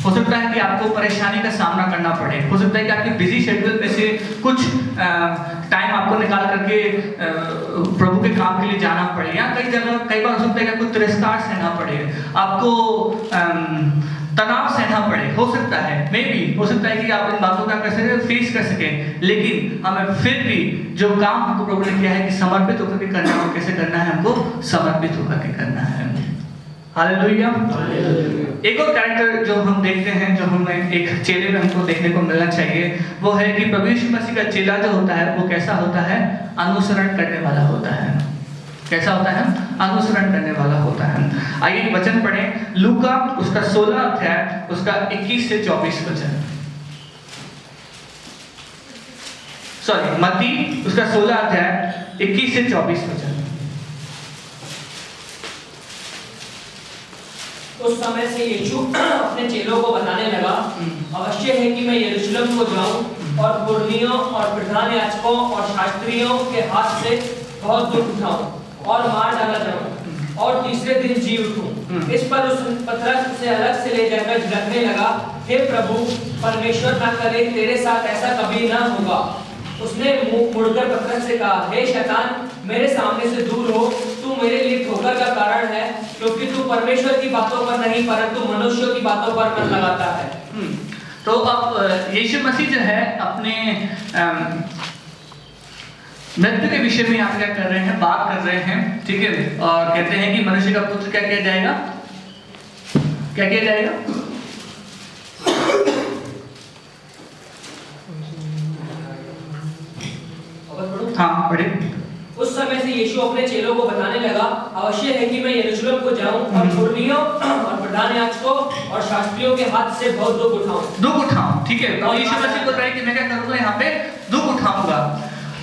हो सकता है कि आपको परेशानी का सामना करना पड़े, हो सकता है कि आपके बिजी शेड्यूल में से कुछ टाइम आपको निकाल करके प्रभु के काम के लिए जाना पड़े, या कई बार हो सकता है कि आपको तिरस्कार सहना पड़े, आपको तनाव सहना पड़े, हो सकता है मे बी हो सकता है कि आप इन बातों का कैसे फेस कर सकें, लेकिन हमें फिर भी जो काम हमको प्रभु ने किया है कि समर्पित होकर के करना है, कैसे करना है, हमको समर्पित होकर के करना है। हालेलुया। एक और कैरेक्टर जो हम देखते हैं, जो हमें एक चेले में हमको देखने को मिलना चाहिए, वो है कि प्रभु यीशु मसीह का चेला जो होता है वो कैसा होता है, अनुसरण करने वाला होता है। कैसा होता है, अनुसरण करने वाला होता है। आइए वचन पढ़ें, लूका उसका 16 अध्याय उसका 21 से 24 वचन, सॉरी मत्ती उसका 16 अध्याय 21 से 24 वचन। उस समय से यीशु अपने चेलों को बताने लगा, अवश्य है कि मैं यरूशलेम को जाऊं और पुरनियों और प्रधान याजकों और शास्त्रियों के हाथ से बहुत दुख उठाऊं और मार डाला जाऊं और तीसरे दिन जी उठूं। इस पर उस पतरस उसे अलग से ले जाकर झिड़कने लगा, हे प्रभु, परमेश्वर ना करे तेरे साथ ऐसा कभी ना होगा। उसने मुंह मुड़कर पतरस से कहा, हे शैतान, मेरे सामने से दूर हो, तू मेरे लिए ठोकर का कारण है, क्योंकि तू परमेश्वर की बातों पर नहीं परंतु मनुष्यों की बातों पर मन लगाता है। तो अब यीशु मसीह जो है अपने मृत्यु के विषय में आप क्या कर रहे हैं, बात कर रहे हैं, ठीक है, और कहते हैं कि मनुष्य का पुत्र क्या किया जाएगा, क्या किया जाएगा, हाँ पढ़े। उस समय से यीशु अपने चेलों को बताने लगा, अवश्य है कि मैं यरूशलेम को जाऊं और पुरनियों और प्रधान याजकों और शास्त्रियों के हाथ से बहुत दुख उठाऊं, ठीक है। तो यीशु मसीह बोल रहा है कि मैं क्या करूंगा, यहाँ पे दुख उठाऊंगा।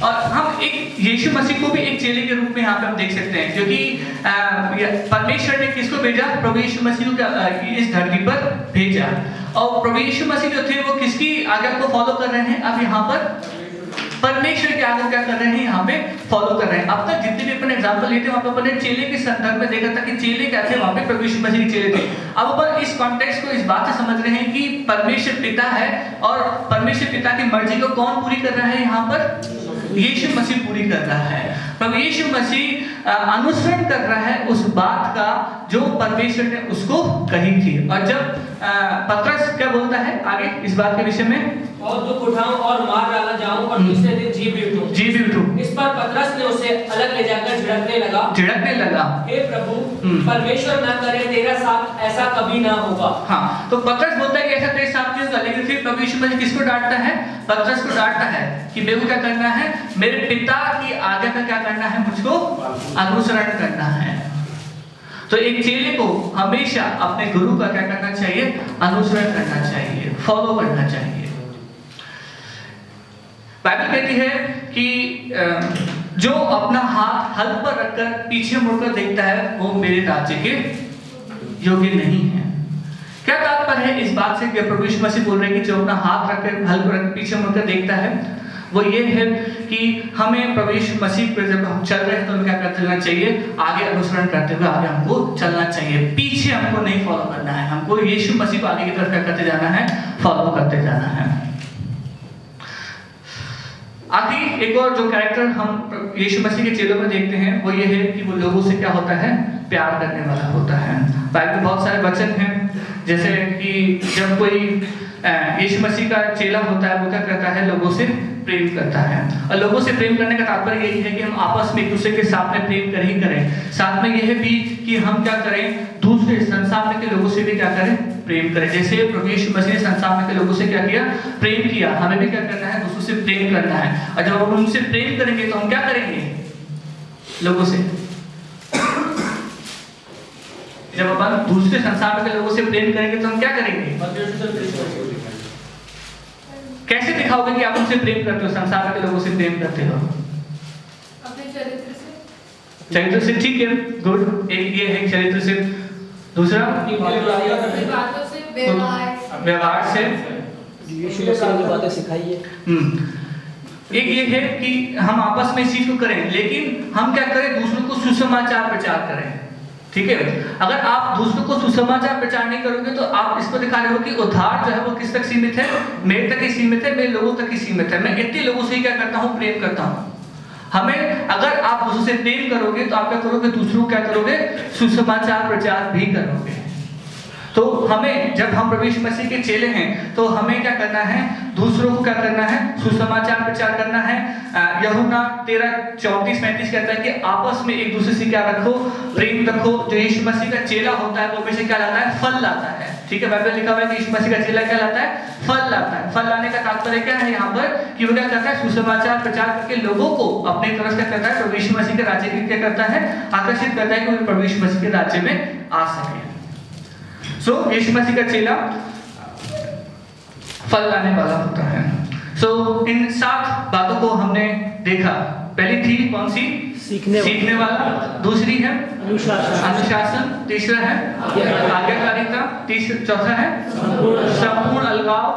और हम एक यीशु मसीह को भी एक चेले के रूप में यहाँ पे हम देख सकते हैं, क्योंकि परमेश्वर ने किसको भेजा, प्रभु यीशु मसीह को इस धरती पर भेजा, और प्रभु यीशु मसीह जो थे वो किसकी आज्ञा को फॉलो कर रहे हैं, अब यहाँ पर परमेश्वर की आज्ञा क्या कर रहे हैं, यहाँ पे फॉलो कर रहे हैं। अब तक जितने भी अपन एग्जांपल लेते हैं वहां पर अपने चेले के संदर्भ में देखा था कि चेले क्या थे, वहां पे प्रभु यीशु मसीह के चेले थे। अब अपन इस कॉन्टेक्स्ट को इस बात से समझ रहे हैं कि परमेश्वर पिता है, और परमेश्वर पिता की मर्जी को कौन पूरी कर रहा है, यहाँ पर यीशु मसीह पूरी कर रहा है। प्रभु यीशु मसीह अनुसरण कर रहा है उस बात का जो परमेश्वर ने उसको कही थी। और जब पतरस क्या बोलता है आगे इस बात के विषय में, बहुत दुख उठाऊं और मार डाला जाऊं और तीसरे दिन जी भी उठूं। इस पर पतरस ने उसे अलग ले जाकर झिड़कने लगा, हे प्रभु, परमेश्वर ना करे तेरा साथ ऐसा कभी ना होगा। हाँ, तो पतरस बोलता है कि ऐसा तेरे साथ नहीं होगा, लेकिन फिर प्रभु यीशु मसीह किसको डांटता है, पतरस को डांटता है कि मेरे को क्या करना है, मेरे पिता की आज्ञा का क्या करना है, मुझको अनुसरण करना है। तो एक चेले को हमेशा अपने गुरु का क्या करना चाहिए, अनुसरण करना चाहिए, फॉलो करना चाहिए। बाइबल कहती है कि जो अपना हाथ हल पर रखकर पीछे मुड़कर देखता है वो मेरे राज्य के योग्य नहीं है। क्या तात्पर्य है इस बात से कि प्रभु यीशु मसीह बोल रहे हैं कि जो अपना हाथ रखकर हल पर पीछे मुड़कर देखता है, वो ये है कि हमें प्रभु यीशु मसीह पर जब हम चल रहे हैं तो हमें क्या करते रहना चाहिए, आगे अनुसरण करते हुए आगे हमको चलना चाहिए, पीछे हमको नहीं फॉलो करना है, हमको यीशु मसीह को आगे की तरफ क्या करते जाना है, फॉलो करते जाना है। आखिर एक और जो कैरेक्टर हम यीशु मसीह के चेलों में देखते हैं वो ये है कि वो लोगों से क्या होता है, प्यार करने वाला होता है। बाइबल में बहुत सारे वचन हैं, जैसे कि जब कोई यीशु मसीह का चेला होता है वो क्या करता है, लोगों से प्रेम करता है। और लोगों से प्रेम करने का तात्पर्य यही है कि हम आपस में एक दूसरे के साथ में प्रेम कर ही करें, साथ में यह भी कि हम क्या करें, दूसरे संसार में के लोगों से भी क्या करें, प्रेम करें। जैसे प्रभु यीशु मसीह ने संसार में के लोगों से क्या किया, प्रेम किया, हमें भी क्या करना है, दूसरों से प्रेम करना है। और जब हम उनसे प्रेम करेंगे तो हम क्या करेंगे, लोगों से, जब अपन दूसरे संसार में के लोगों से प्रेम करेंगे तो हम क्या करेंगे, कैसे दिखाओगे कि आप उनसे प्रेम करते हो, संसार के लोगों से प्रेम करते हो, अपने चरित्र से, ठीक है, गुड। एक ये है चरित्र से, दूसरा व्यवहार से, यीशु मसीह ने जो बातें सिखाई है। एक ये है कि हम आपस में इस चीज को करें, लेकिन हम क्या करें, दूसरों को सुसमाचार प्रचार करें, ठीक है। अगर आप दूसरों को सुसमाचार प्रचार नहीं करोगे तो आप इसको दिखा रहे हो कि उद्धार जो है वो किस तक सीमित है, मेरे तक ही सीमित है, मेरे लोगों तक ही सीमित है। मैं इतने लोगों से ही क्या करता हूँ, प्रेम करता हूँ। हमें अगर आप दूसरों से प्रेम करोगे तो आप क्या करोगे, दूसरों को क्या करोगे, सुसमाचार प्रचार भी करोगे। तो हमें, जब हम प्रभु यीशु मसीह के चेले हैं तो हमें क्या करना है, दूसरों को क्या करना है, सुसमाचार प्रचार करना है। यूहन्ना 13:34-35 कहता है कि आपस में एक दूसरे से क्या रखो, प्रेम रखो। जो यीशु मसीह का चेला होता है वो हमेशा क्या लाता है, फल लाता है। ठीक है, बाइबल लिखा हुआ है कि यीशु मसीह का चेला क्या लाता है, फल लाता है। फल लाने का तात्पर्य क्या है यहाँ पर, कि वो क्या करता है, सुसमाचार प्रचार करके लोगों को अपनी तरफ क्या करता है, प्रभु यीशु मसीह के राज्य की क्या करता है, आकर्षित करता है कि वो प्रभु यीशु मसीह के राज्य में आ सके। यीशु मसीह का चेला फल लाने वाला होता है। इन 7 बातों को हमने देखा। पहली थी कौन सी, सीखने वाला, दूसरी है अनुशासन, तीसरा है आज्ञाकारिता, चौथा है संपूर्ण अलगाव,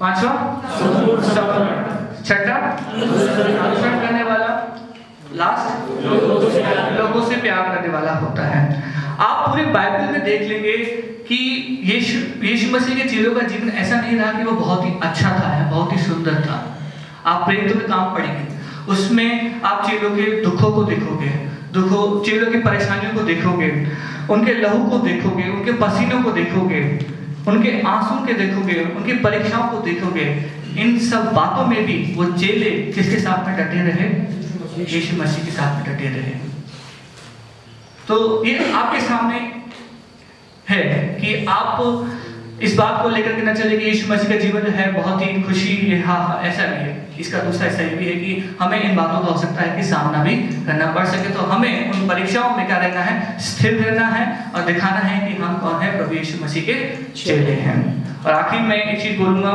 पांचवा छठा अनुसरण करने वाला, लास्ट लोगों से प्यार करने वाला होता है। आप पूरे बाइबल में देख लेंगे कि यीशु मसीह के चेलों का जीवन ऐसा नहीं रहा कि वो बहुत ही अच्छा था, बहुत ही सुंदर था। आप प्रेरितों के काम पढ़ेंगे, उसमें आप चेलों के दुखों को देखोगे, चेलों की परेशानियों को देखोगे, उनके लहू को देखोगे, उनके पसीनों को देखोगे, उनके आंसू के देखोगे, उनकी परीक्षाओं को देखोगे। इन सब बातों में भी वो चेले किसके साथ में डटे रहे, यीशु मसीह के साथ में डटे रहे। तो ये आपके सामने है कि आप इस बात को लेकर के न चले कि यीशु मसीह का जीवन जो है बहुत ही खुशी, हाँ ऐसा भी है। इसका दूसरा हिस्सा ये भी है कि हमें इन बातों का हो सकता है कि सामना भी करना पड़ सके। तो हमें उन परीक्षाओं में क्या रहना है, स्थिर रहना है और दिखाना है कि हम कौन है, प्रभु यीशु मसीह के चेले हैं। और आखिर में एक चीज बोलूंगा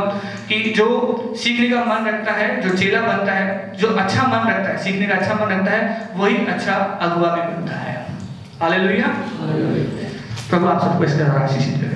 कि जो सीखने का मन रखता है, जो चेला बनता है, जो अच्छा मन रखता है, सीखने का अच्छा मन रखता है, वही अच्छा अगुआ भी बनता है। हालेलुया। प्रभु आप सबको इसका आशीष दे।